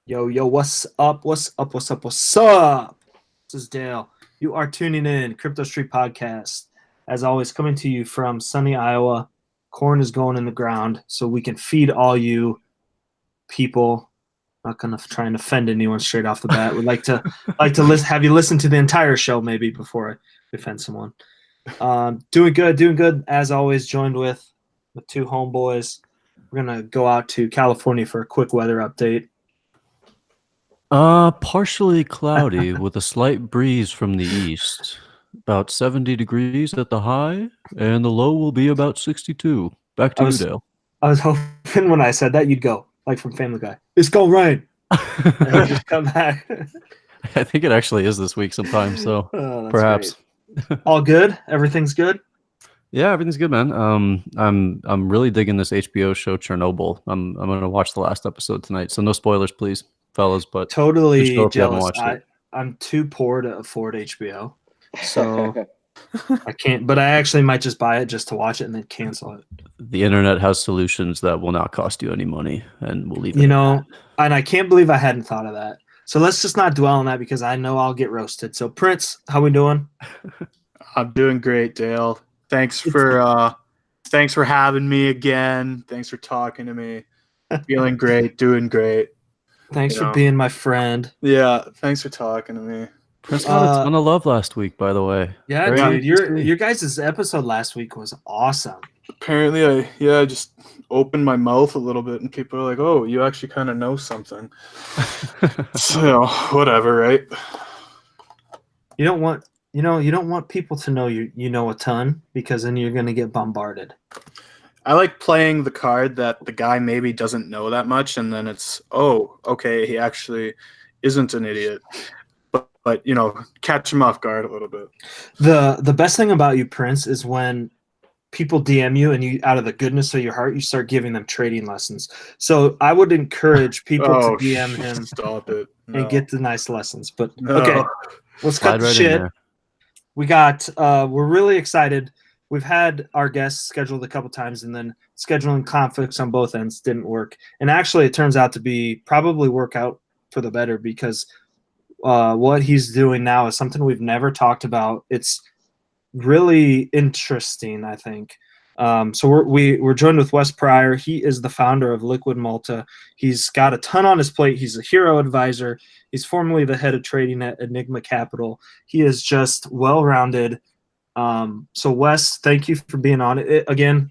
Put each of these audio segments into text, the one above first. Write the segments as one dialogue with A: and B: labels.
A: Yo, yo, what's up? What's up? What's up? What's up? This is Dale. You are tuning in Crypto Street Podcast. As always, coming to you from sunny Iowa. Corn is going in the ground, so we can feed all you people. Not gonna try and offend anyone straight off the bat. Would like to have you listen to the entire show maybe before I offend someone. Doing good. As always, joined with two homeboys. We're gonna go out to California for a quick weather update.
B: Partially cloudy with a slight breeze from the east. About 70 degrees at the high, and the low will be about 62. Back
A: I
B: to you,
A: was
B: Dale.
A: I was hoping when I said that you'd go like from Family Guy. It's gonna rain, and then just come back.
B: I think it actually is this week sometime, so
A: Oh, that's great.
B: perhaps.
A: All good. Everything's good.
B: Yeah, everything's good, man. I'm really digging this HBO show Chernobyl. I'm gonna watch the last episode tonight, so no spoilers, please, fellas. But do
A: Totally
B: so if you haven't
A: jealous.
B: watched it.
A: I'm too poor to afford HBO, so I can't. But I actually might just buy it just to watch it and then cancel it.
B: The internet has solutions that will not cost you any money, and we'll leave it
A: You
B: at
A: know,
B: that.
A: and I can't believe I hadn't thought of that. So let's just not dwell on that because I know I'll get roasted. So Prince, how we doing?
C: I'm doing great, Dale. Thanks for having me again. Thanks for talking to me. Feeling great, doing great.
A: Thanks
C: You
A: for
C: know.
A: being my friend.
C: Yeah, thanks for talking to me.
B: Prince got a ton of love last week, by the way.
A: Yeah,
B: Very
A: dude,
B: nice to see.
A: your guys' episode last week was awesome.
C: Apparently, I just opened my mouth a little bit, and people are like, "Oh, you actually kind of know something." So whatever, right?
A: You don't want people to know you know a ton because then you're gonna get bombarded.
C: I like playing the card that the guy maybe doesn't know that much, and then it's, oh, okay, he actually isn't an idiot. But catch him off guard a little bit.
A: The best thing about you, Prince, is when people DM you and you, out of the goodness of your heart, you start giving them trading lessons. So I would encourage people to DM him
C: Stop it. No.
A: and get the nice lessons. But
C: No.
A: okay, let's cut
B: Slide
A: the
B: right in
A: shit.
B: there.
A: We got we're really excited. We've had our guests scheduled a couple times and then scheduling conflicts on both ends didn't work. And actually it turns out to be probably work out for the better because what he's doing now is something we've never talked about. It's really interesting, I think. So we're joined with Wes Pryor. He is the founder of Liquid Malta. He's got a ton on his plate. He's a hero advisor. He's formerly the head of trading at Aenigma Capital. He is just well-rounded. So Wes, thank you for being on it. Again,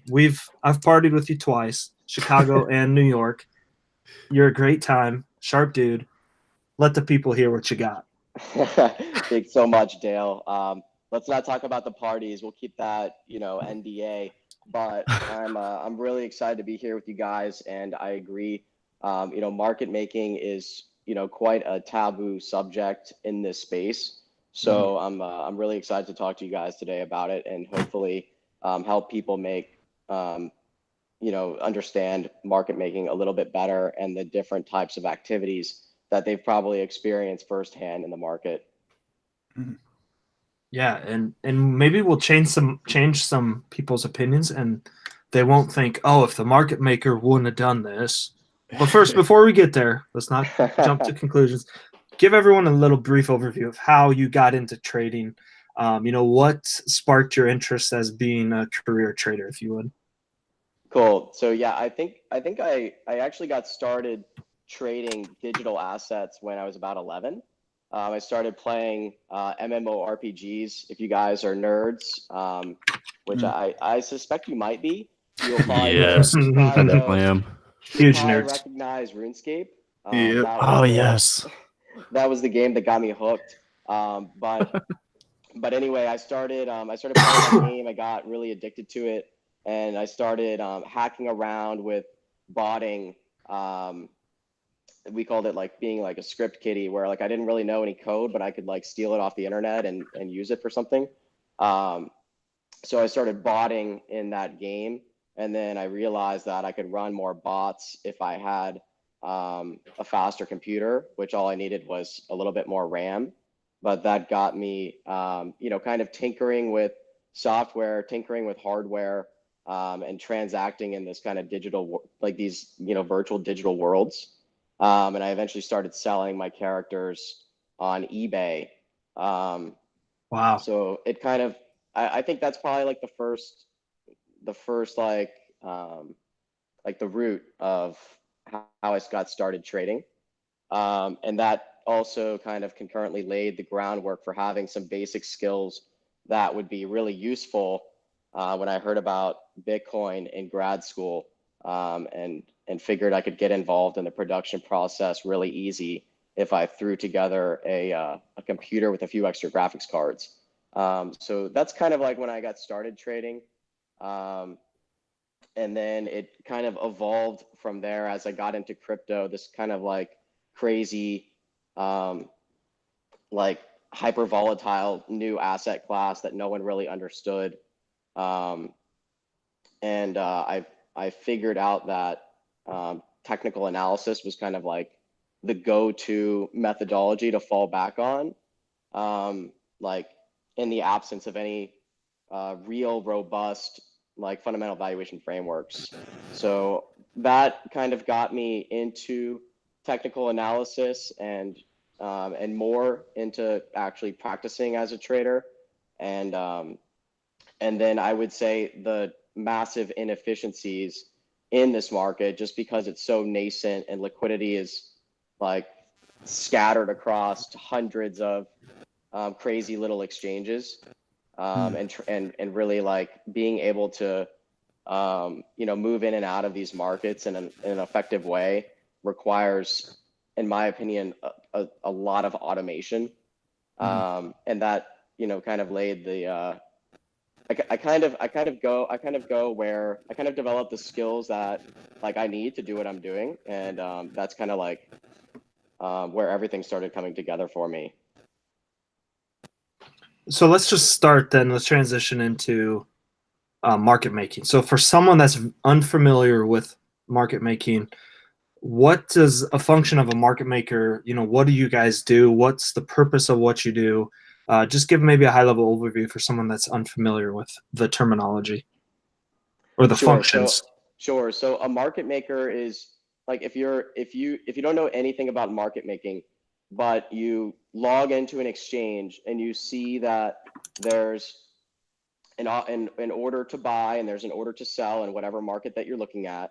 A: I've partied with you twice, Chicago and New York. You're a great time, sharp dude. Let the people hear what you got.
D: Thanks so much, Dale. Let's not talk about the parties. We'll keep that, NDA. But I'm really excited to be here with you guys, and I agree. Market making is quite a taboo subject in this space. So I'm really excited to talk to you guys today about it, and hopefully help people make understand market making a little bit better and the different types of activities that they've probably experienced firsthand in the market.
A: Yeah, and maybe we'll change some people's opinions, and they won't think, oh, if the market maker wouldn't have done this. But first, before we get there, let's not jump to conclusions. Give everyone a little brief overview of how you got into trading. What sparked your interest as being a career trader, if you would.
D: Cool. So yeah, I think I actually got started trading digital assets when I was about 11. I started playing MMORPGs. If you guys are nerds, which I suspect you might be, you'll probably
B: Yes, I definitely am.
A: Huge
D: probably
A: nerds.
D: recognize RuneScape.
B: Oh yes.
D: That was the game that got me hooked. But anyway, I started playing that game. I got really addicted to it, and I started hacking around with botting. We called it like being like a script kiddie, where like I didn't really know any code, but I could like steal it off the internet and use it for something. So I started botting in that game, and then I realized that I could run more bots if I had a faster computer, which all I needed was a little bit more RAM. But that got me, kind of tinkering with software, tinkering with hardware, and transacting in this kind of digital, like these, virtual digital worlds. And I eventually started selling my characters on eBay.
A: Wow.
D: So it kind of, I think that's probably like the first like the root of how I got started trading. And that also kind of concurrently laid the groundwork for having some basic skills that would be really useful when I heard about Bitcoin in grad school, and figured I could get involved in the production process really easy if I threw together a computer with a few extra graphics cards. So that's kind of like when I got started trading. And then it kind of evolved from there as I got into crypto, this kind of like crazy, like hyper volatile new asset class that no one really understood. And I figured out that technical analysis was kind of like the go-to methodology to fall back on, like in the absence of any real robust like fundamental valuation frameworks. So that kind of got me into technical analysis and more into actually practicing as a trader. And then I would say the massive inefficiencies in this market, just because it's so nascent and liquidity is like scattered across hundreds of crazy little exchanges. And really like being able to move in and out of these markets in an effective way requires, in my opinion, a lot of automation. And that kind of laid the I kind of go where I kind of develop the skills that like I need to do what I'm doing, and that's kind of like where everything started coming together for me.
A: So let's just start then. Let's transition into market making. So for someone that's unfamiliar with market making, what does a function of a market maker, what do you guys do? What's the purpose of what you do? Just give maybe a high level overview for someone that's unfamiliar with the terminology or the functions.
D: Sure. So a market maker is like, if you don't know anything about market making, but you log into an exchange and you see that there's an order to buy and there's an order to sell in whatever market that you're looking at,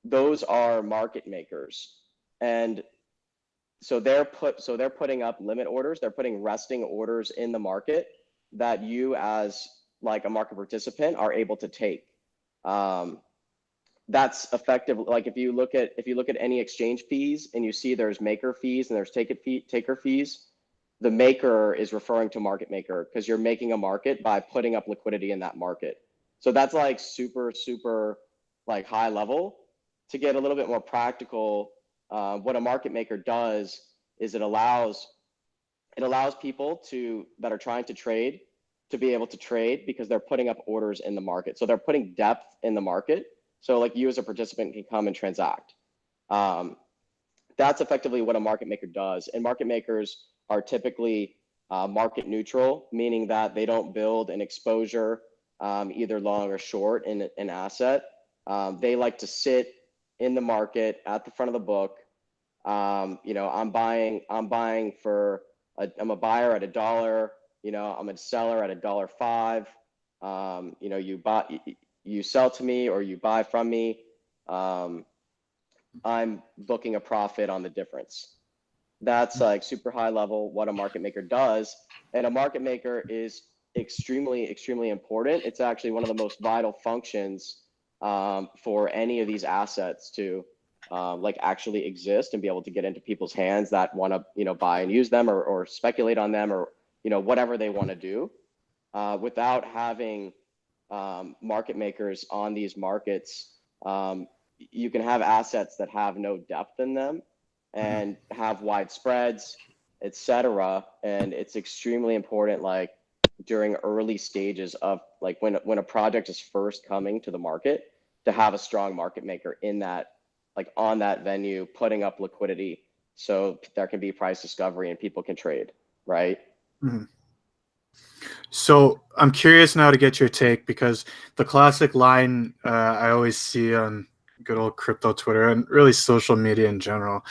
D: those are market makers. And so they're putting up limit orders, they're putting resting orders in the market that you as like a market participant are able to take. That's effective. Like if you look at any exchange fees and you see there's maker fees and there's taker fees, the maker is referring to market maker because you're making a market by putting up liquidity in that market. So that's like super like high level. To get a little bit more practical, what a market maker does is it allows people that are trying to trade to be able to trade because they're putting up orders in the market. So they're putting depth in the market. So like you as a participant can come and transact. That's effectively what a market maker does. And market makers are typically market neutral, meaning that they don't build an exposure either long or short in an asset. They like to sit in the market at the front of the book. I'm a buyer at $1. I'm a seller at $1.05. You sell to me or you buy from me. I'm booking a profit on the difference. That's like super high level what a market maker does. And a market maker is extremely important. It's actually one of the most vital functions for any of these assets to like actually exist and be able to get into people's hands that want to buy and use them or speculate on them or whatever they want to do. Without having market makers on these markets, you can have assets that have no depth in them and have wide spreads, etc. And it's extremely important, like during early stages of like when a project is first coming to the market, to have a strong market maker in that, like on that venue, putting up liquidity so there can be price discovery and people can trade, right?
C: Mm-hmm. So I'm curious now to get your take, because the classic line I always see on good old crypto Twitter and really social media in general.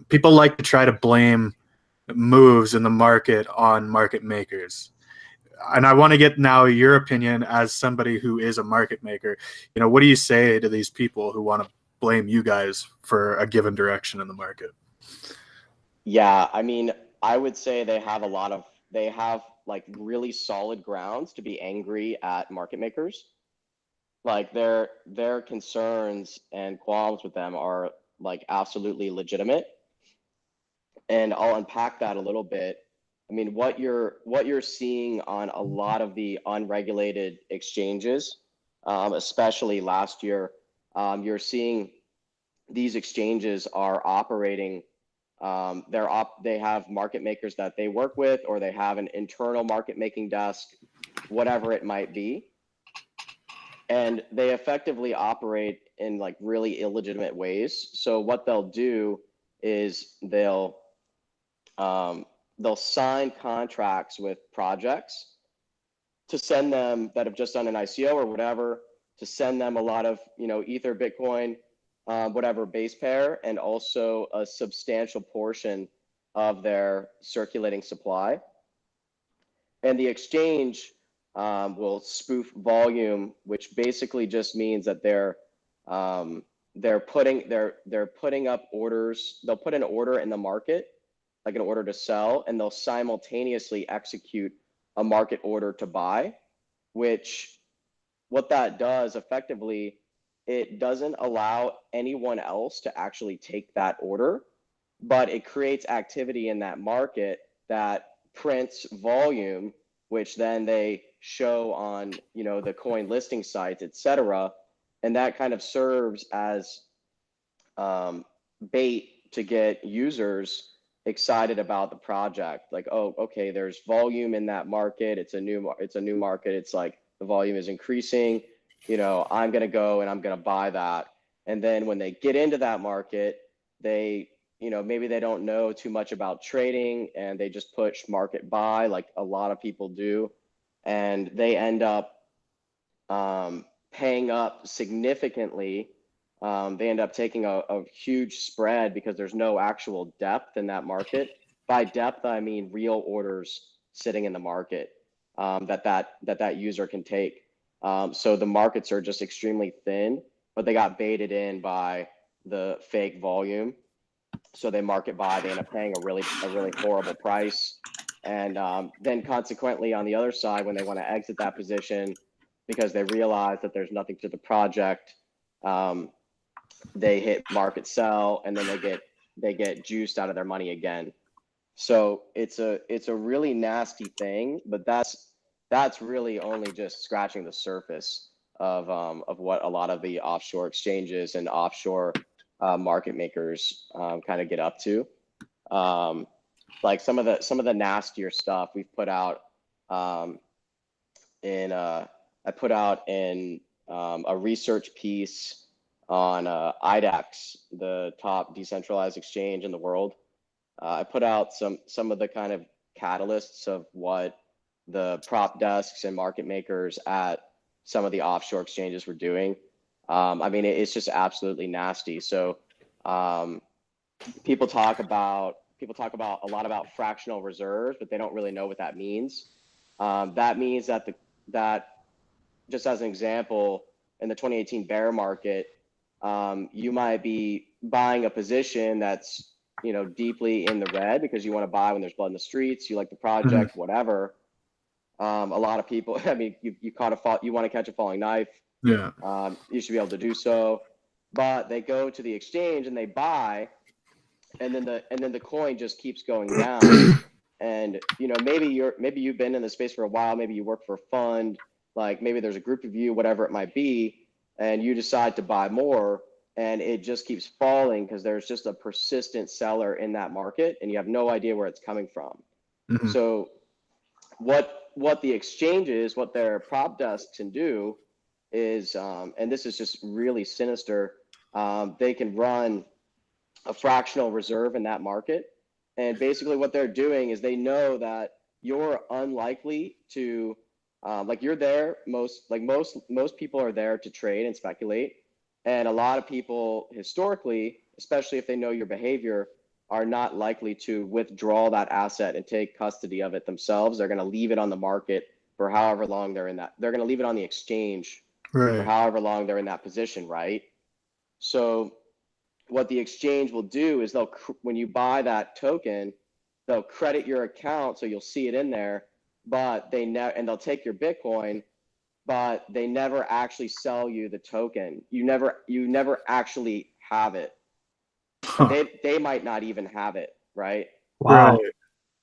C: People like to try to blame moves in the market on market makers. And I want to get now your opinion as somebody who is a market maker. You know, what do you say to these people who want to blame you guys for a given direction in the market?
D: Yeah, I mean, I would say they have like really solid grounds to be angry at market makers. Like their concerns and qualms with them are like absolutely legitimate. And I'll unpack that a little bit. I mean, what you're seeing on a lot of the unregulated exchanges, especially last year, you're seeing these exchanges are operating. They have market makers that they work with, or they have an internal market making desk, whatever it might be, and they effectively operate in like really illegitimate ways. So what they'll do is they'll sign contracts with projects to send them that have just done an ICO or whatever, to send them a lot of, Ether, Bitcoin, whatever base pair, and also a substantial portion of their circulating supply. And the exchange will spoof volume, which basically just means that they're putting up orders. They'll put an order in the market, like an order to sell, and they'll simultaneously execute a market order to buy, which what that does effectively, it doesn't allow anyone else to actually take that order, but it creates activity in that market that prints volume, which then they show on, the coin listing sites, etc. And that kind of serves as bait to get users excited about the project. Like, oh, okay, there's volume in that market. It's a new market. It's like the volume is increasing. I'm going to go and I'm going to buy that. And then when they get into that market, they, maybe they don't know too much about trading and they just push market buy like a lot of people do. And they end up paying up significantly. They end up taking a huge spread because there's no actual depth in that market. By depth, I mean real orders sitting in the market that user can take. So the markets are just extremely thin, but they got baited in by the fake volume. So they market buy, they end up paying a really horrible price. And then consequently on the other side, when they want to exit that position because they realize that there's nothing to the project, they hit market sell, and then they get juiced out of their money again. So it's a really nasty thing, but that's really only just scratching the surface of what a lot of the offshore exchanges and offshore market makers kind of get up to. Like some of the nastier stuff we've put out I put out in a research piece on IDEX, the top decentralized exchange in the world. I put out some of the kind of catalysts of what the prop desks and market makers at some of the offshore exchanges were doing. I mean, it's just absolutely nasty. So people talk a lot about fractional reserves, but they don't really know what that means. That means that just as an example, in the 2018 bear market, you might be buying a position that's deeply in the red because you want to buy when there's blood in the streets, you like the project, whatever. A lot of people, I mean, you want to catch a falling knife.
C: Yeah.
D: You should be able to do so. But they go to the exchange and they buy, and then the coin just keeps going down. And maybe you've been in the space for a while, maybe you work for a fund, like maybe there's a group of you, whatever it might be, and you decide to buy more, and it just keeps falling because there's just a persistent seller in that market and you have no idea where it's coming from. So what the exchanges, what their prop desks can do is, and this is just really sinister, they can run a fractional reserve in that market. And basically what they're doing is they know that you're unlikely to, like you're there, most people are there to trade and speculate. And a lot of people historically, especially if they know your behavior, are not likely to withdraw that asset and take custody of it themselves. They're going to leave it on the market for however long they're in that. They're going to leave it on the exchange for however long they're in that position, right? So what the exchange will do is when you buy that token, they'll credit your account, so you'll see it in there, but and they'll take your Bitcoin, but they never actually sell you the token. You never actually have it. Huh. They might not even have it, right?
A: Wow.
C: Right.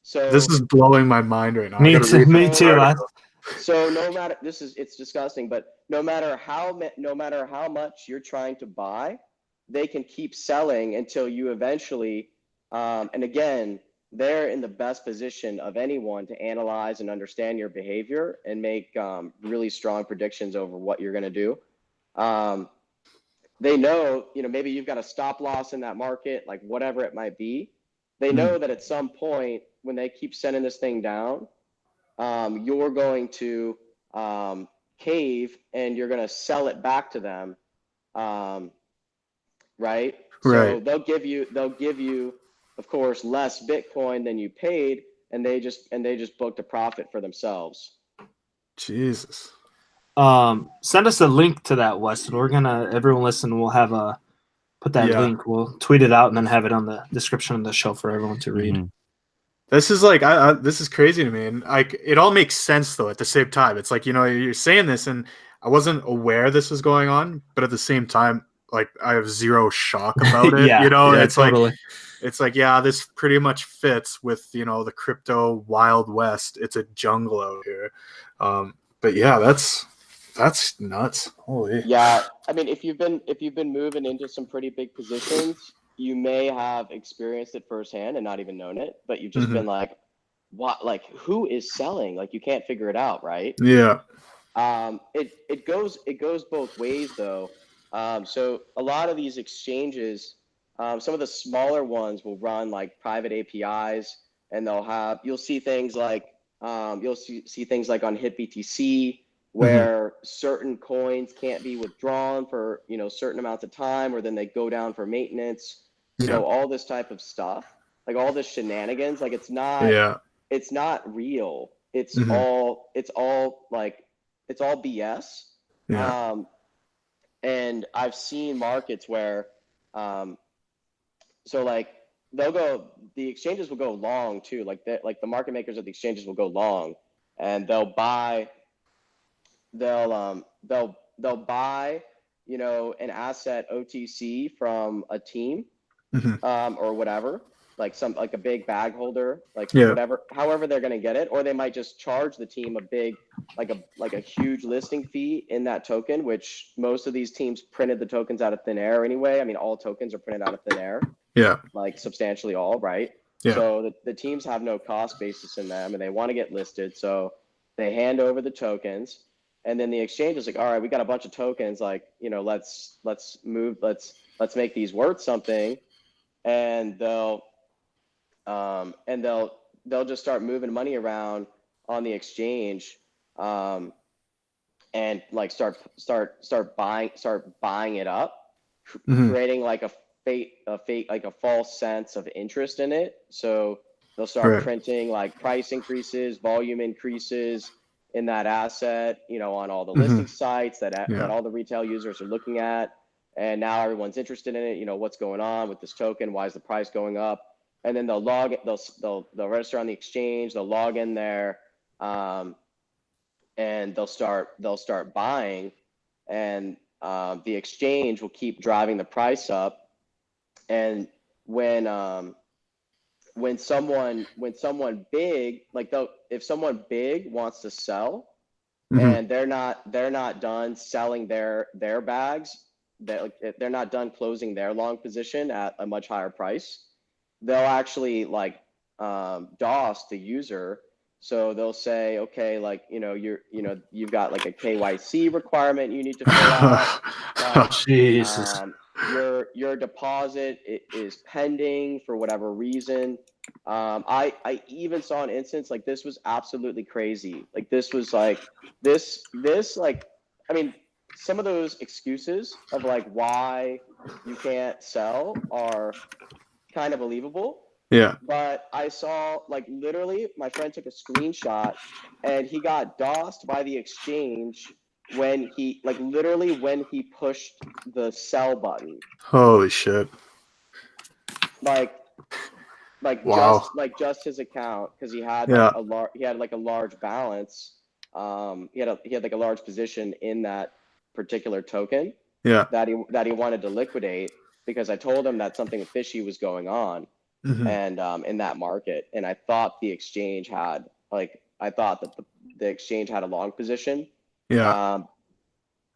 C: So this is blowing my mind right now.
A: Me too. Me too.
D: So no matter, it's disgusting, but no matter how much you're trying to buy, they can keep selling until you eventually, and again, they're in the best position of anyone to analyze and understand your behavior and make really strong predictions over what you're going to do. They know, maybe you've got a stop loss in that market, like whatever it might be. They know that at some point when they keep sending this thing down, you're going to cave and you're going to sell it back to them. Right. So they'll give you, of course, less Bitcoin than you paid, and they just booked a profit for themselves.
C: Jesus.
A: Send us a link to that, Wes, and everyone listen, we'll have put that link. We'll tweet it out and then have it on the description of the show for everyone to read.
B: Mm-hmm.
C: This is like, this is crazy to me. And it all makes sense though at the same time. It's like, you're saying this and I wasn't aware this was going on, but at the same time, like I have zero shock about it. It's totally. It's like, yeah, this pretty much fits with, the crypto Wild West. It's a jungle out here. But yeah, that's nuts. Holy.
D: Yeah. I mean, if you've been moving into some pretty big positions, you may have experienced it firsthand and not even known it, but you've just been like, what, like who is selling? Like you can't figure it out. Right.
C: Yeah.
D: It goes both ways though. So a lot of these exchanges, some of the smaller ones will run like private APIs, and you'll see things like on HitBTC where certain coins can't be withdrawn for certain amounts of time, or then they go down for maintenance. So all this type of stuff, like all this shenanigans, like it's not real. It's all BS.
C: Yeah.
D: And I've seen markets where, so like the exchanges will go long too. Like the market makers at the exchanges will go long, and they'll buy an asset OTC from a team, or whatever, like a big bag holder, whatever, however they're going to get it, or they might just charge the team a big, like a huge listing fee in that token, which most of these teams printed the tokens out of thin air anyway. I mean, all tokens are printed out of thin air.
C: Yeah.
D: Like substantially all, right? Yeah. So the teams have no cost basis in them, and they want to get listed. So they hand over the tokens, and then the exchange is like, all right, we got a bunch of tokens. Like, let's make these worth something. And they'll just start moving money around on the exchange, and like start buying it up, creating like a false sense of interest in it. So they'll start printing like price increases, volume increases in that asset, on all the listing sites that all the retail users are looking at. And now everyone's interested in it. What's going on with this token? Why is the price going up? And then they'll register on the exchange. They'll log in there, and they'll start buying, and the exchange will keep driving the price up. And when someone big, if someone big wants to sell, and they're not done selling their bags, they're not done closing their long position at a much higher price, they'll actually DOS the user. So they'll say, okay, you've got like a KYC requirement you need to fill out.
A: Jesus.
D: Your deposit is pending for whatever reason. I even saw an instance, like this was absolutely crazy. Like this was like this I mean, some of those excuses of like why you can't sell are kind of believable.
C: Yeah.
D: But I saw, like, literally, my friend took a screenshot and he got DOSed by the exchange when he, like, literally when he pushed the sell button.
C: Holy shit.
D: Like
C: Wow.
D: just his account, because he had
C: Yeah.
D: like a large balance. He had like a large position in that particular token.
C: Yeah.
D: That he wanted to liquidate, because I told him that something fishy was going on.
C: Mhm.
D: And in that market, and I thought the exchange had the exchange had a long position.
C: Yeah.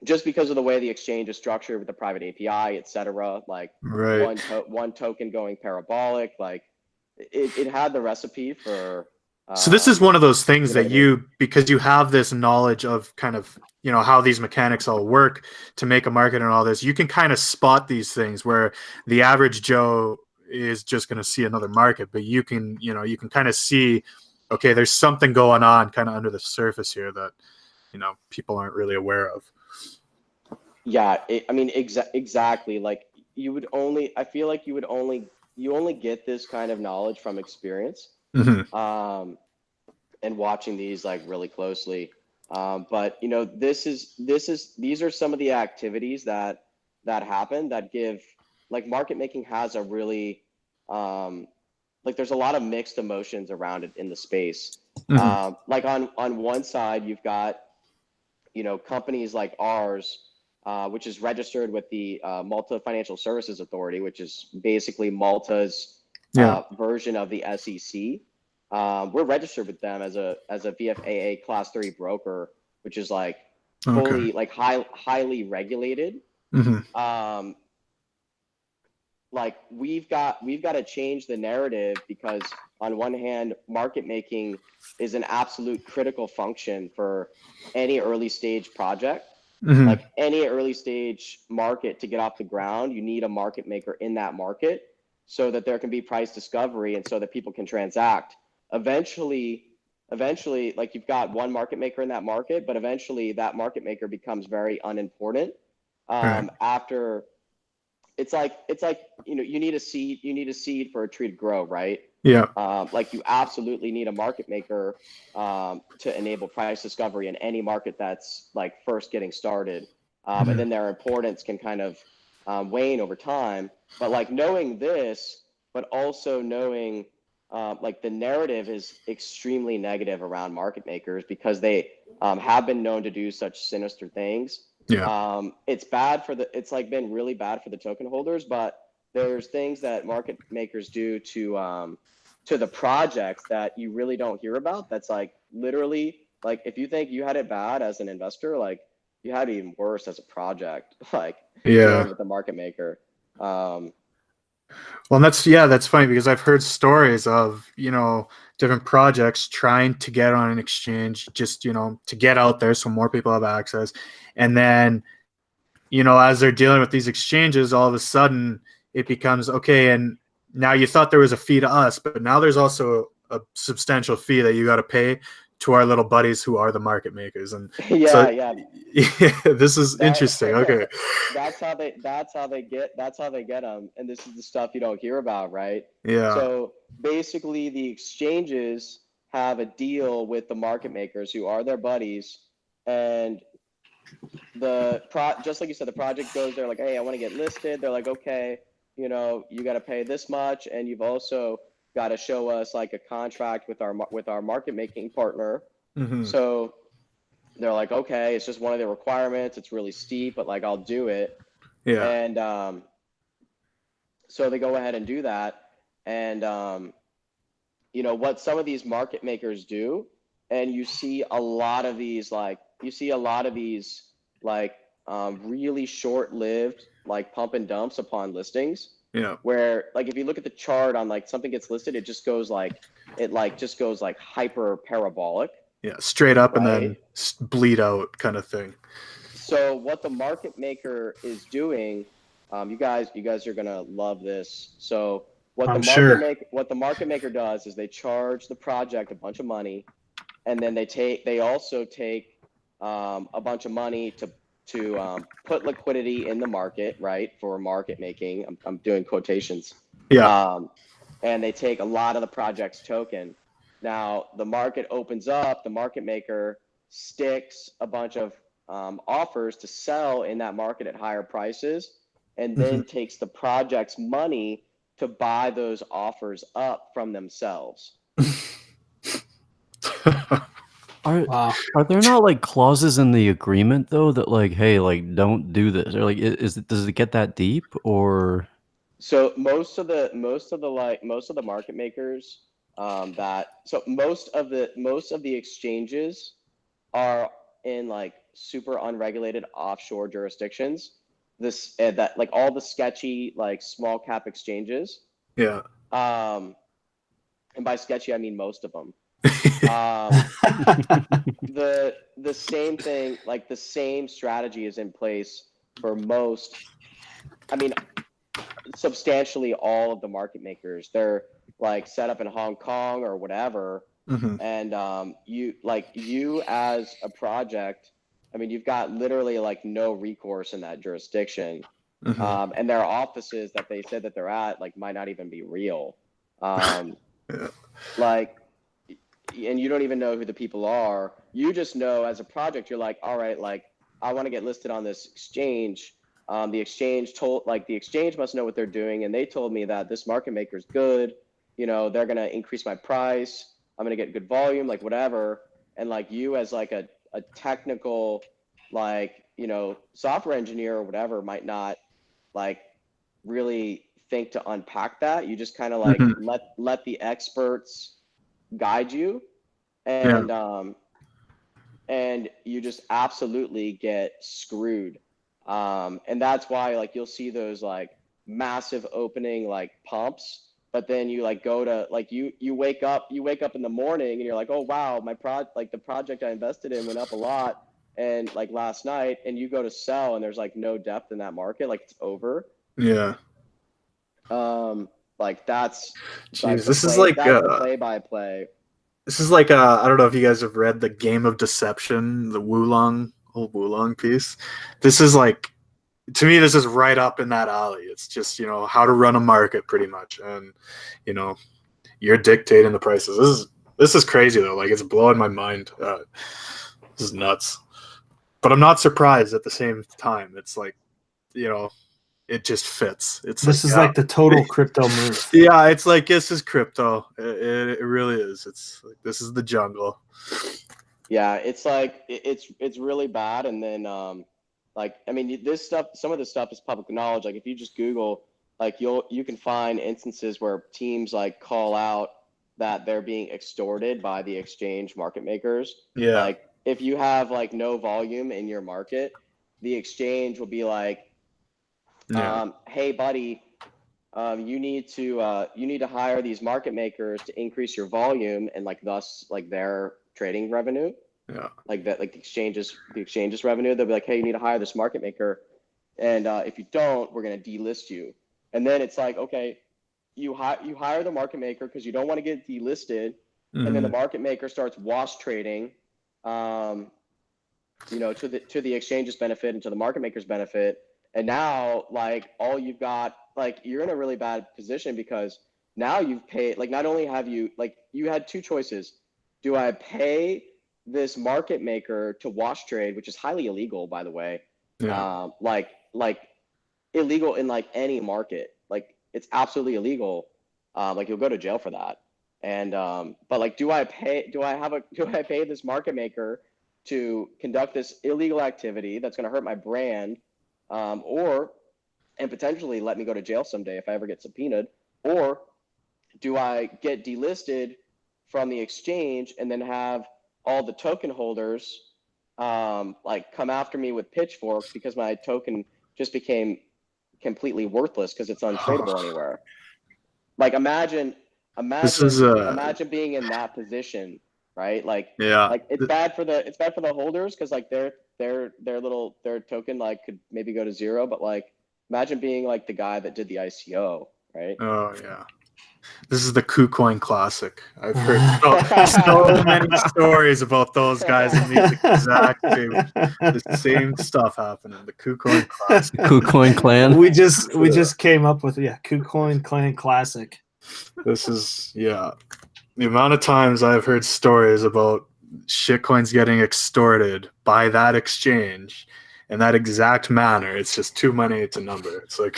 D: Just because of the way the exchange is structured with the private API, etc. Like
C: Right.
D: one token going parabolic, like it had the recipe for.
C: So this is one of those things
D: you know
C: that
D: what I mean?
C: because you have this knowledge of kind of, how these mechanics all work to make a market and all this, you can kind of spot these things where the average Joe is just going to see another market, but you can kind of see, okay, there's something going on kind of under the surface here that, people aren't really aware of.
D: Yeah, I mean, exactly. Like I feel like you only get this kind of knowledge from experience.
C: Mm-hmm.
D: And watching these like really closely. But these are some of the activities that happen that give, like, market making has a really like there's a lot of mixed emotions around it in the space.
C: Mm-hmm.
D: Like on one side you've got companies like ours, which is registered with the Malta Financial Services Authority, which is basically Malta's version of the SEC. We're registered with them as a VFAA Class 3 broker, which is like fully like highly regulated.
C: Mm-hmm.
D: Like we've got to change the narrative, because on one hand, market making is an absolute critical function for any early stage project.
C: Mm-hmm.
D: Like any early stage market, to get off the ground, you need a market maker in that market so that there can be price discovery and so that people can transact. Eventually, like you've got one market maker in that market, but eventually that market maker becomes very unimportant. After it's like you need a seed for a tree to grow, right?
C: Yeah.
D: Like you absolutely need a market maker to enable price discovery in any market that's like first getting started, and then their importance can kind of wane over time. But like knowing this, but also knowing like the narrative is extremely negative around market makers, because they have been known to do such sinister things.
C: Yeah.
D: It's like been really bad for the token holders, but there's things that market makers do to the projects that you really don't hear about. That's like literally, like, if you think you had it bad as an investor, like you had it even worse as a project, like with the market maker.
C: Well, that's funny, because I've heard stories of, different projects trying to get on an exchange, just, to get out there so more people have access. And then, as they're dealing with these exchanges, all of a sudden it becomes, okay, and now you thought there was a fee to us, but now there's also a substantial fee that you got to pay to our little buddies who are the market makers. And this is interesting. Okay.
D: That's how they get them. And this is the stuff you don't hear about, right?
C: Yeah.
D: So basically the exchanges have a deal with the market makers who are their buddies, and just like you said, the project goes there like, hey, I want to get listed. They're like, okay, you got to pay this much, and you've also got to show us like a contract with our market making partner.
C: Mm-hmm.
D: So they're like, okay, it's just one of the requirements. It's really steep, but like I'll do it.
C: Yeah.
D: And so they go ahead and do that. And what some of these market makers do, and you see a lot of these really short-lived like pump and dumps upon listings.
C: Yeah.
D: Where like if you look at the chart on like something gets listed, it just goes like hyper parabolic.
C: Yeah, straight up,
D: right?
C: And then bleed out kind of thing.
D: So what the market maker is doing, you guys are gonna love this. So what the market maker does is they charge the project a bunch of money, and then they also take a bunch of money to put liquidity in the market, right, for market making. I'm doing quotations.
C: Yeah.
D: And they take a lot of the project's token. Now the market opens up, the market maker sticks a bunch of offers to sell in that market at higher prices, and then takes the project's money to buy those offers up from themselves.
B: Are there not like clauses in the agreement though that like, hey, like don't do this, or like does it get that deep, or?
D: So most of the market makers most of the exchanges are in like super unregulated offshore jurisdictions. That like all the sketchy like small cap exchanges.
C: Yeah.
D: And by sketchy I mean most of them. The same thing, like the same strategy is in place for most. I mean, substantially all of the market makers. They're like set up in Hong Kong or whatever. And you as a project, I mean, you've got literally like no recourse in that jurisdiction. And their offices that they said that they're at like might not even be real. Like, and you don't even know who the people are. You just know as a project, you're like, all right, like I want to get listed on this exchange. The exchange must know what they're doing, and they told me that this market maker is good. You know, they're gonna increase my price. I'm gonna get good volume, like whatever. And like you as like a technical, like, you know, software engineer or whatever might not like really think to unpack that. You just kind of like let the experts guide you, and and you just absolutely get screwed. And that's why like you'll see those like massive opening like pumps, but then you like go to like you wake up in the morning and you're like, oh wow, the project I invested in went up a lot, and like last night, and you go to sell and there's like no depth in that market, like it's over.
C: Yeah.
D: Like that's
C: Jeez, this is like
D: the play-by-play.
C: This is like I don't know if you guys have read The Game of Deception, the old Wulong piece. This is like, to me, this is right up in that alley. It's just, you know, how to run a market pretty much, and you know, you're dictating the prices. This is crazy though. Like, it's blowing my mind. This is nuts. But I'm not surprised at the same time. It's like, you know, it just fits.
A: This is like the total crypto move.
C: Yeah, it's like, this is crypto. It really is. It's like, this is the jungle.
D: Yeah, it's like it's really bad. And then like, I mean, some of this stuff is public knowledge. Like if you just Google, like you can find instances where teams like call out that they're being extorted by the exchange market makers.
C: Yeah.
D: Like if you have like no volume in your market, the exchange will be like, hey buddy, you need to hire these market makers to increase your volume, and like thus like their trading revenue.
C: Yeah.
D: Like that, like the exchanges revenue. They'll be like, hey, you need to hire this market maker, and if you don't, we're gonna delist you. And then it's like, okay, you hire the market maker because you don't want to get delisted, and then the market maker starts wash trading, you know, to the exchange's benefit and to the market maker's benefit. And now, like, all you've got, like, you're in a really bad position because now you've paid, like, not only have you, like, you had two choices. Do I pay this market maker to wash trade, which is highly illegal, by the way?
C: Yeah.
D: Like illegal in like any market. Like, it's absolutely illegal. Like, you'll go to jail for that. And but like, do I pay this market maker to conduct this illegal activity that's going to hurt my brand? And potentially let me go to jail someday if I ever get subpoenaed? Or do I get delisted from the exchange and then have all the token holders like come after me with pitchforks because my token just became completely worthless because it's untradeable anywhere? Like imagine being in that position, right? Like,
C: yeah,
D: like it's bad for the holders because like their token like could maybe go to zero, but like imagine being like the guy that did the ICO, right?
C: Oh yeah. This is the KuCoin Classic. I've heard so many stories about those guys in the exact the same stuff happening. The KuCoin Classic.
B: KuCoin Clan.
A: We just came up with KuCoin Clan Classic.
C: This is the amount of times I've heard stories about shitcoins getting extorted by that exchange in that exact manner. It's just too many to number. It's like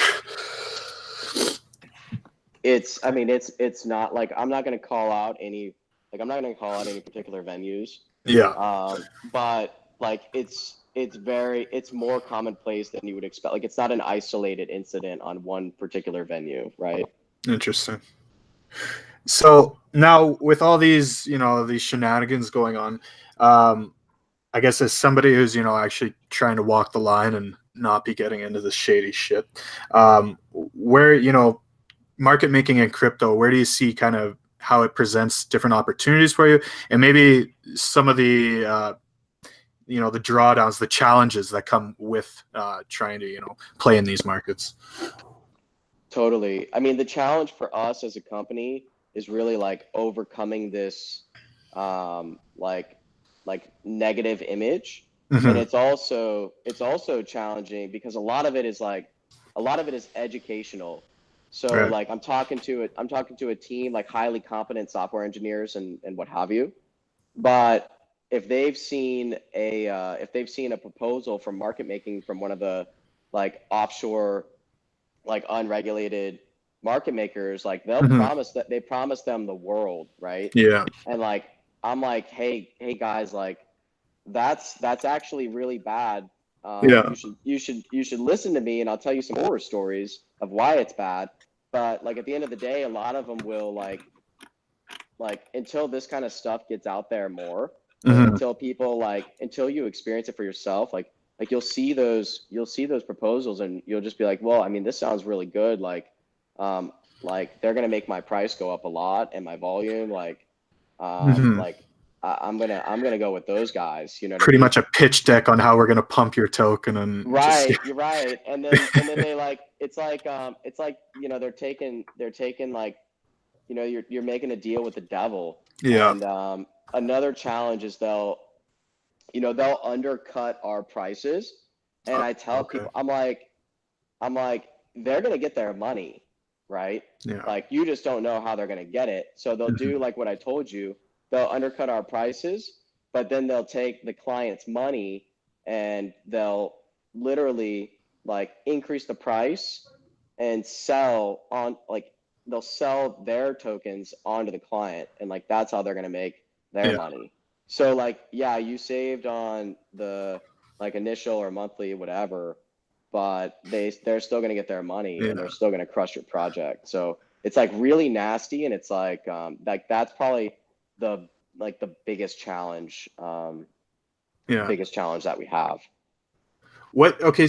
D: it's not like I'm not going to call out any particular venues.
C: Yeah.
D: But like it's more commonplace than you would expect. Like it's not an isolated incident on one particular venue, right?
C: Interesting. So now with all these, these shenanigans going on, I guess as somebody who's, actually trying to walk the line and not be getting into the shady shit, where, market making in crypto, where do you see kind of how it presents different opportunities for you, and maybe some of the the drawdowns, the challenges that come with trying to play in these markets?
D: Totally. I mean, the challenge for us as a company is really like overcoming this like negative image.
C: Mm-hmm.
D: And it's also challenging because a lot of it is educational. So
C: right.
D: Like I'm talking to a team, like highly competent software engineers and what have you. But if they've seen a proposal from market making from one of the like offshore, like unregulated market makers, like they'll
C: mm-hmm.
D: promise them the world, right?
C: Yeah.
D: And like I'm like, hey guys, like that's actually really bad. You should listen to me, and I'll tell you some horror stories of why it's bad. But like at the end of the day, a lot of them will like until this kind of stuff gets out there more,
C: mm-hmm.
D: until you experience it for yourself, like you'll see those proposals and you'll just be like, well, I mean, this sounds really good. Like they're gonna make my price go up a lot and my volume, like
C: mm-hmm.
D: like I'm gonna go with those guys. You know,
C: pretty much a pitch deck on how we're gonna pump your token and
D: right. You're right. And then they like it's like they're taking like you're making a deal with the devil.
C: Yeah.
D: And another challenge is they'll undercut our prices. And I tell people, I'm like, they're gonna get their money, right?
C: Yeah.
D: Like you just don't know how they're gonna get it. So they'll do like what I told you. They'll undercut our prices, but then they'll take the client's money and they'll literally like increase the price and sell their tokens onto the client, and like that's how they're gonna make their money. So like you saved on the like initial or monthly whatever, but they're still gonna get their money and they're still gonna crush your project. So it's like really nasty, and it's like that's probably the biggest challenge biggest challenge that we have.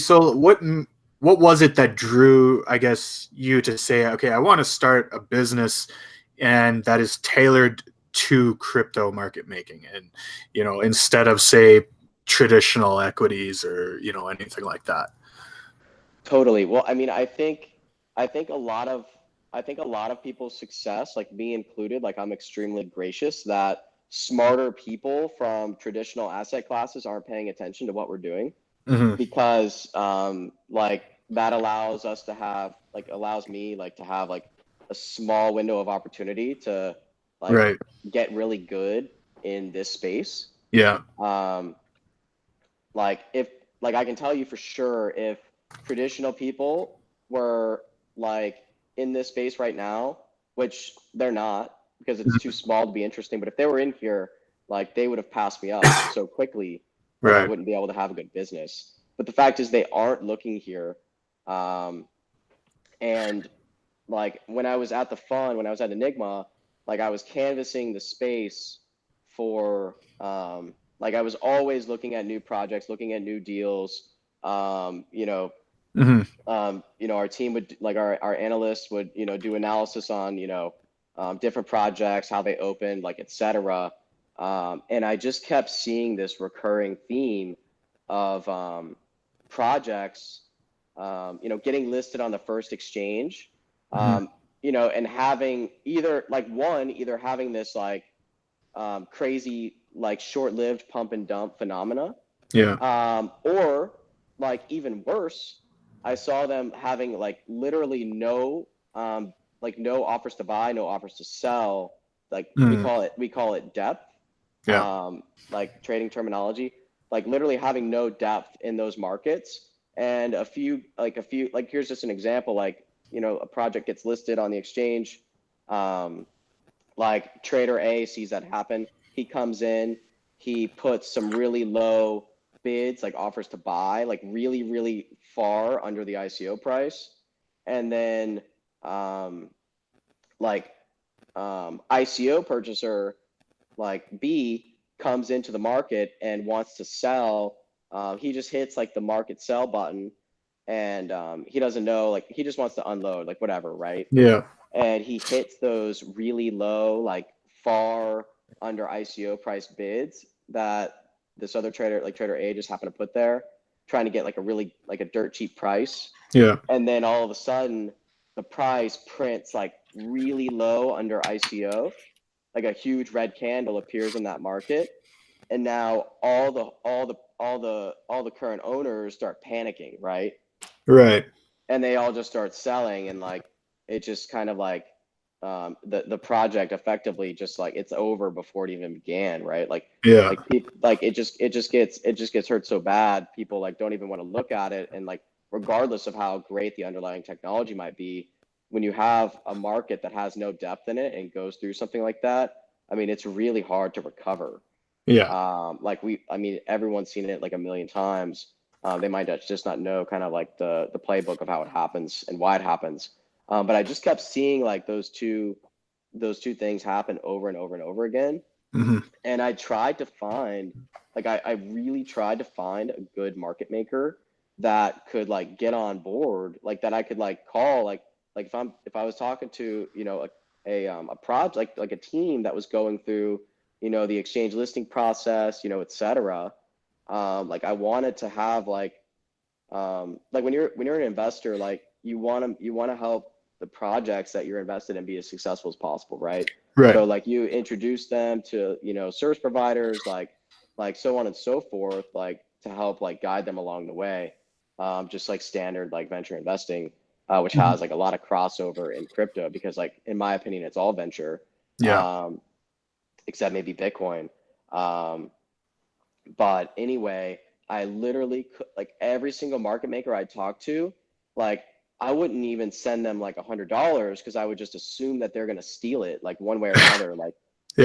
C: So what was it that drew, I guess, you to say, okay, I want to start a business and that is tailored to crypto market making, and instead of say traditional equities or anything like that?
D: Totally. Well, I mean, I think a lot of people's success, like me included, like I'm extremely gracious that smarter people from traditional asset classes aren't paying attention to what we're doing,
C: mm-hmm.
D: because like that allows me to have like a small window of opportunity to like get really good in this space.
C: Yeah.
D: Like if I can tell you for sure, if traditional people were like in this space right now, which they're not because it's too small to be interesting, but if they were in here, like they would have passed me up so quickly that I wouldn't be able to have a good business. But the fact is they aren't looking here. And like when I was at Aenigma, like I was canvassing the space for like I was always looking at new projects, looking at new deals. Our team would, like our analysts would, do analysis on, different projects, how they opened, like, et cetera. And I just kept seeing this recurring theme of projects, getting listed on the first exchange. you know, and having either having this like crazy like short-lived pump and dump phenomena, or like even worse, I saw them having like literally no no offers to buy, no offers to sell. Like we call it depth, like trading terminology, like literally having no depth in those markets. And a few like here's just an example, like, you know, a project gets listed on the exchange, like trader A sees that happen. He comes in, he puts some really low bids, like offers to buy, like really, really far under the ICO price. And then ICO purchaser like B comes into the market and wants to sell. He just hits like the market sell button, and he doesn't know, like he just wants to unload, like whatever, right?
C: Yeah.
D: And he hits those really low, like far under ICO price bids that this other trader, like trader A, just happened to put there, trying to get like a really like a dirt cheap price.
C: Yeah.
D: And then all of a sudden the price prints like really low under ICO, like a huge red candle appears in that market. And now all the current owners start panicking, right?
C: Right.
D: And they all just start selling, and like it just kind of like the project effectively just like it's over before it even began, right? Like it just gets hurt so bad, people like don't even want to look at it. And like regardless of how great the underlying technology might be, when you have a market that has no depth in it and goes through something like that, I mean, it's really hard to recover. I mean, everyone's seen it like a million times. They might just not know kind of like the playbook of how it happens and why it happens. But I just kept seeing like those two things happen over and over and over again. And I tried to find, like, I really tried to find a good market maker that could like get on board, like that I could like call, like if I was talking to, you know, a project, like a team that was going through, you know, the exchange listing process, you know, et cetera. Like I wanted to have like when you're an investor, like you want to help the projects that you're invested in be as successful as possible, right? So like you introduce them to, you know, service providers, like so on and so forth, like to help like guide them along the way, just like standard like venture investing, which has like a lot of crossover in crypto, because like in my opinion it's all venture, except maybe Bitcoin. But anyway, I literally like every single market maker I talked to, like I wouldn't even send them like $100 because I would just assume that they're gonna steal it like one way or another. Like they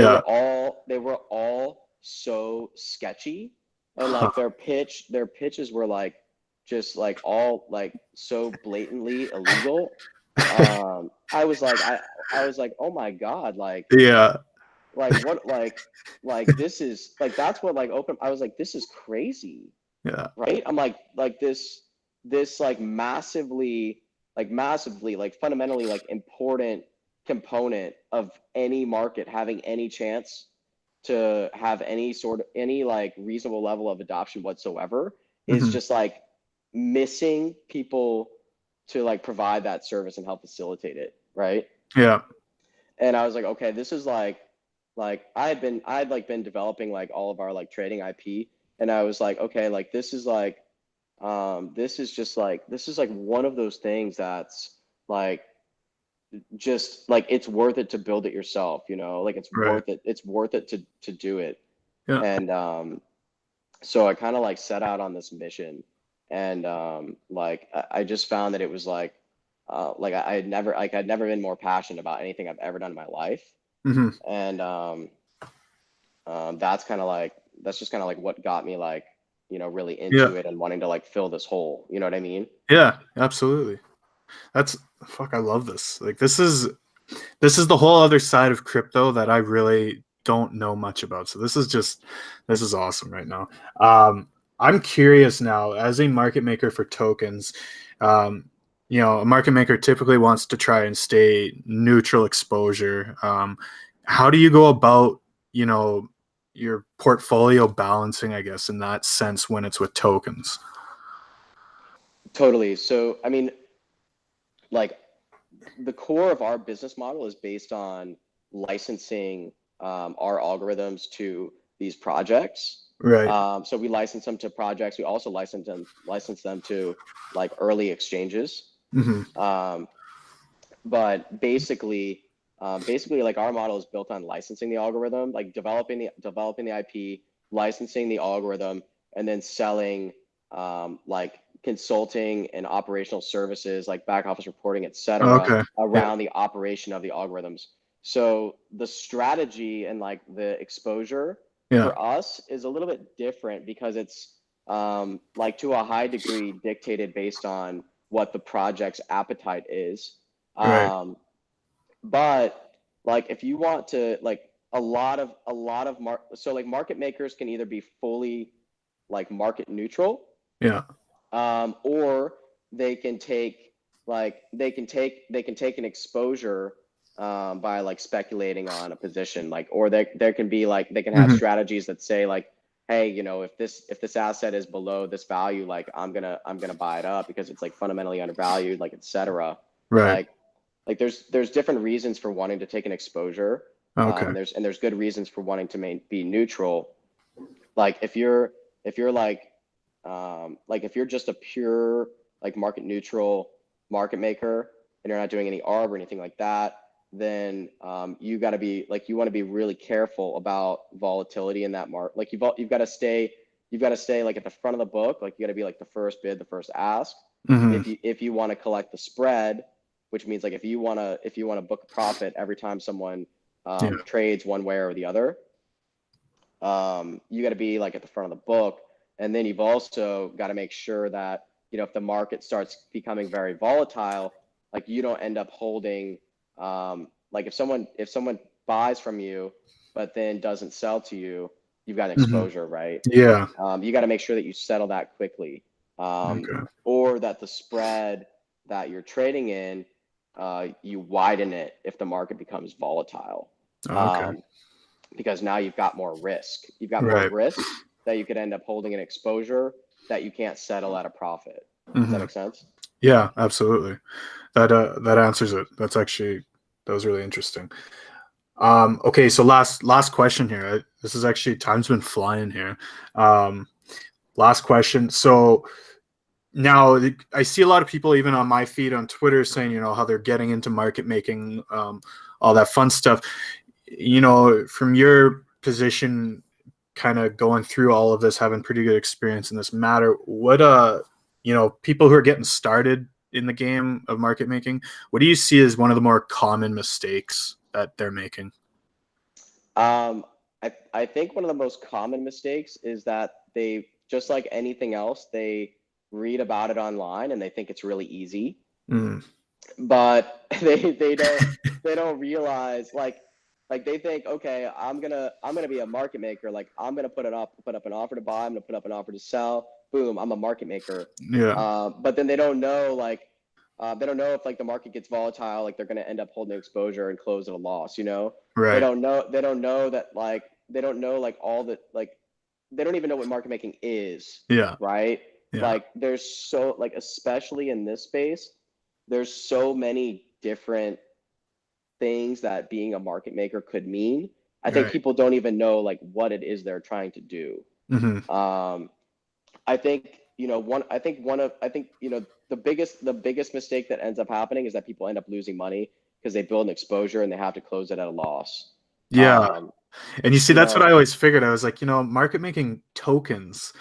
D: were all so sketchy, and like their pitches were like just like all like so blatantly illegal. I was like, oh my God, like what, like this is like, that's what like open, I was like, this is crazy. Right. I'm like this like massively like fundamentally like important component of any market having any chance to have any like reasonable level of adoption whatsoever is just like missing people to like provide that service and help facilitate it. Right. And I was like, okay, this is like I'd been developing like all of our like trading IP, and I was like, okay, like this is like this is like one of those things that's like just like it's worth it to build it yourself, you know, like it's worth it to do it. And so I kind of like set out on this mission, and like I just found that it was like I'd never been more passionate about anything I've ever done in my life. And that's just kind of like what got me like, you know, really into it and wanting to like fill this hole, you know what I mean?
C: Yeah, absolutely. I love this. Like this is the whole other side of crypto that I really don't know much about. So this is awesome right now. I'm curious now, as a market maker for tokens, you know, a market maker typically wants to try and stay neutral exposure. How do you go about, you know, your portfolio balancing, I guess, in that sense when it's with tokens?
D: Totally. So, I mean, like the core of our business model is based on licensing our algorithms to these projects.
C: Right.
D: So we license them to projects. We also license them to like early exchanges. But basically, like our model is built on licensing the algorithm, like developing the IP, licensing the algorithm, and then selling like consulting and operational services like back office reporting, et cetera, around the operation of the algorithms. So the strategy and like the exposure for us is a little bit different because it's like to a high degree dictated based on what the project's appetite is. But like if you want to like a lot of so like market makers can either be fully like market neutral, or they can take an exposure by like speculating on a position, like, or there can be like they can have strategies that say like, hey, you know, if this asset is below this value, like I'm gonna buy it up because it's like fundamentally undervalued, like, et cetera. Like there's different reasons for wanting to take an exposure. There's good reasons for wanting to be neutral. Like if you're just a pure like market neutral market maker and you're not doing any arb or anything like that, then you want to be really careful about volatility in that market. Like you've got to stay like at the front of the book. Like you got to be like the first bid, the first ask. If you want to collect the spread, which means like if you want to book a profit every time someone trades one way or the other, you got to be like at the front of the book. And then you've also got to make sure that, you know, if the market starts becoming very volatile, like you don't end up holding, like if someone buys from you, but then doesn't sell to you, you've got an exposure, right?
C: Yeah.
D: You got to make sure that you settle that quickly, or that the spread that you're trading in, you widen it if the market becomes volatile. Because now you've got more risk. You've got more risk that you could end up holding an exposure that you can't settle at a profit. Does that make sense?
C: Yeah, absolutely. That answers it. That was really interesting. Okay, so last question here. This is actually, time's been flying here. Last question. So now I see a lot of people even on my feed on Twitter saying, you know, how they're getting into market making, all that fun stuff. You know, from your position, kind of going through all of this, having pretty good experience in this matter, what you know, people who are getting started in the game of market making, what do you see as one of the more common mistakes that they're making?
D: I think one of the most common mistakes is that they, just like anything else, they read about it online and they think it's really easy, but they don't realize like they think, okay, I'm gonna be a market maker. Like I'm gonna put up an offer to buy. I'm gonna put up an offer to sell. Boom, I'm a market maker. But then they don't know if like the market gets volatile, like they're gonna end up holding exposure and close at a loss. You know, they don't know that like they don't know like all the like they don't even know what market making is. Right. Like there's so like, especially in this space, there's so many different things that being a market maker could mean. I think people don't even know like what it is they're trying to do. I think, you know, the biggest mistake that ends up happening is that people end up losing money because they build an exposure and they have to close it at a loss.
C: And you see, that's what I always figured. I was like, you know, market making tokens,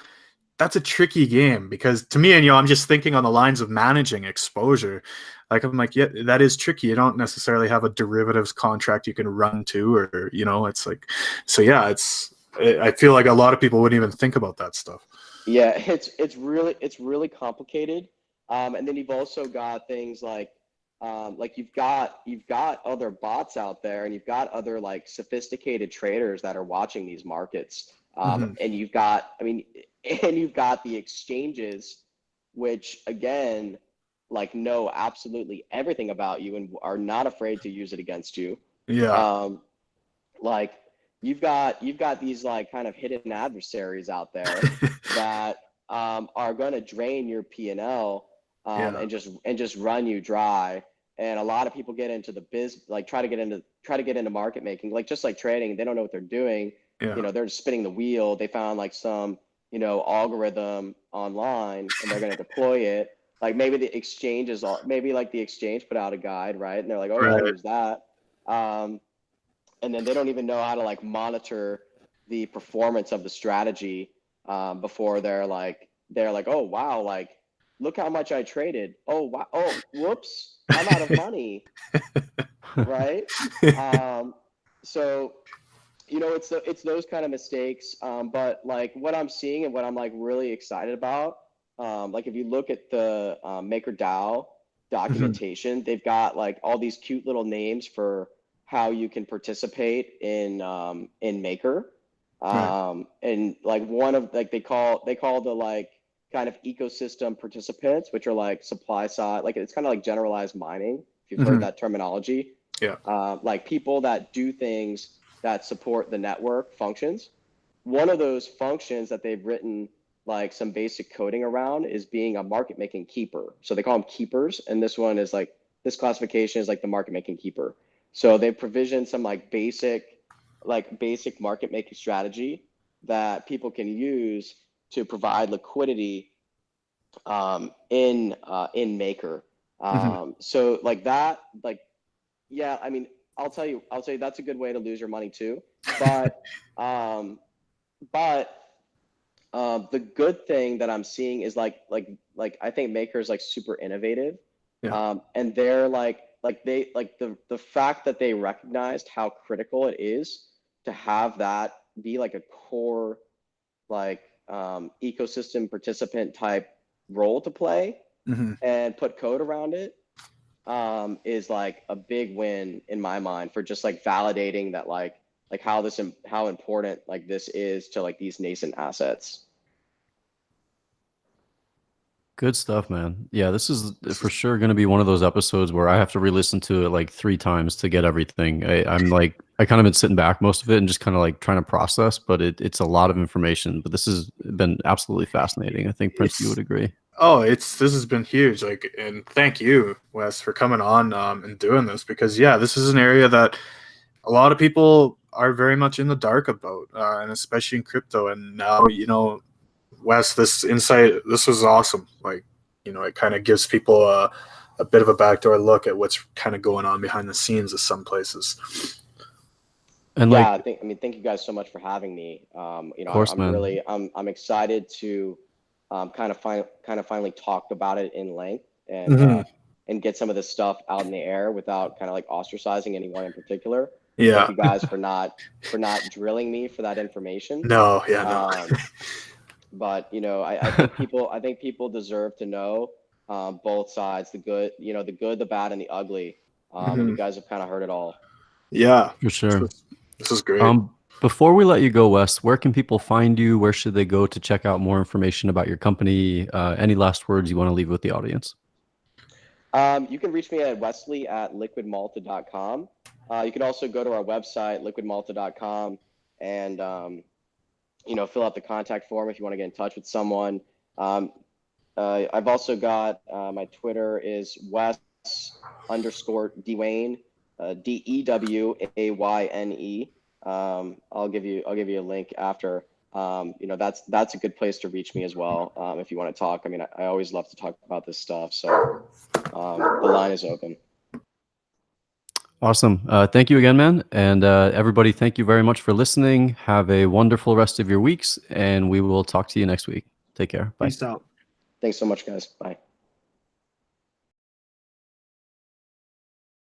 C: that's a tricky game, because to me, and you know, I'm just thinking on the lines of managing exposure. Like I'm like, yeah, that is tricky. You don't necessarily have a derivatives contract you can run to, or you know, it's like, so yeah, I feel like a lot of people wouldn't even think about that stuff.
D: Yeah, it's really complicated. And then you've also got things like you've got other bots out there, and you've got other like sophisticated traders that are watching these markets. And you've got the exchanges, which again, like know absolutely everything about you and are not afraid to use it against you. Like you've got these like kind of hidden adversaries out there that are going to drain your P&L and just run you dry. And a lot of people get into the try to get into market making, like just like trading. They don't know what they're doing.
C: Yeah.
D: You know, they're just spinning the wheel. They found like some, you know, algorithm online, and they're going to deploy it. Like maybe the exchange put out a guide, right? And they're like, oh,
C: Right.
D: I'll use that. And then they don't even know how to like monitor the performance of the strategy before they're like, oh wow, like look how much I traded. Oh wow, oh whoops, I'm out of money, right? So you know, it's those kind of mistakes. But like what I'm seeing and what I'm like really excited about, like if you look at the MakerDAO documentation, they've got like all these cute little names for how you can participate in Maker. And like one of like they call the like kind of ecosystem participants, which are like supply side, like it's kind of like generalized mining, if you've heard that terminology.
C: Yeah.
D: Like people that do things that support the network functions. One of those functions that they've written like some basic coding around is being a market making keeper. So they call them keepers, and this one is like, this classification is like the market making keeper. So they provision some like basic market making strategy that people can use to provide liquidity in Maker. So like that, like, yeah, I mean, I'll tell you that's a good way to lose your money too. But the good thing that I'm seeing is like I think Maker is like super innovative. And they're the fact that they recognized how critical it is to have that be like a core like ecosystem participant type role to play and put code around it is like a big win in my mind for just like validating that like how important like this is to like these nascent assets.
B: Good stuff, man. Yeah, this is for sure going to be one of those episodes where I have to re-listen to it like 3 times to get everything. I'm like, I kind of been sitting back most of it and just kind of like trying to process, but it's a lot of information. But this has been absolutely fascinating. I think Prince, you would agree.
C: Oh, this has been huge. Like, and thank you, Wes, for coming on and doing this, because yeah, this is an area that a lot of people are very much in the dark about, and especially in crypto. And now, you know, Wes, this insight, this was awesome. Like, you know, it kind of gives people a bit of a backdoor look at what's kind of going on behind the scenes of some places.
B: And
D: yeah,
B: like,
D: thank you guys so much for having me. You know,
B: course,
D: I'm excited to kind of finally talk about it in length and get some of this stuff out in the air without kind of like ostracizing anyone in particular.
C: Yeah.
D: Thank you guys for not drilling me for that information.
C: No, yeah, no.
D: But you know, I think people deserve to know both sides, the good, the bad, and the ugly. And you guys have kind of heard it all.
C: Yeah,
B: for sure.
C: This is great.
B: Before we let you go, Wes, where can people find you? Where should they go to check out more information about your company? Any last words you want to leave with the audience?
D: You can reach me at wesley@liquidmalta.com. You can also go to our website, liquidmalta.com, and fill out the contact form if you want to get in touch with someone. I've also got my Twitter is Wes_Dewayne, DEWAYNE. I'll give you a link after. That's a good place to reach me as well if you want to talk. I mean, I always love to talk about this stuff, so the line is open.
B: Awesome. Thank you again, man. And everybody, thank you very much for listening. Have a wonderful rest of your weeks, and we will talk to you next week. Take care. Bye.
A: Peace out.
D: Thanks so much, guys. Bye.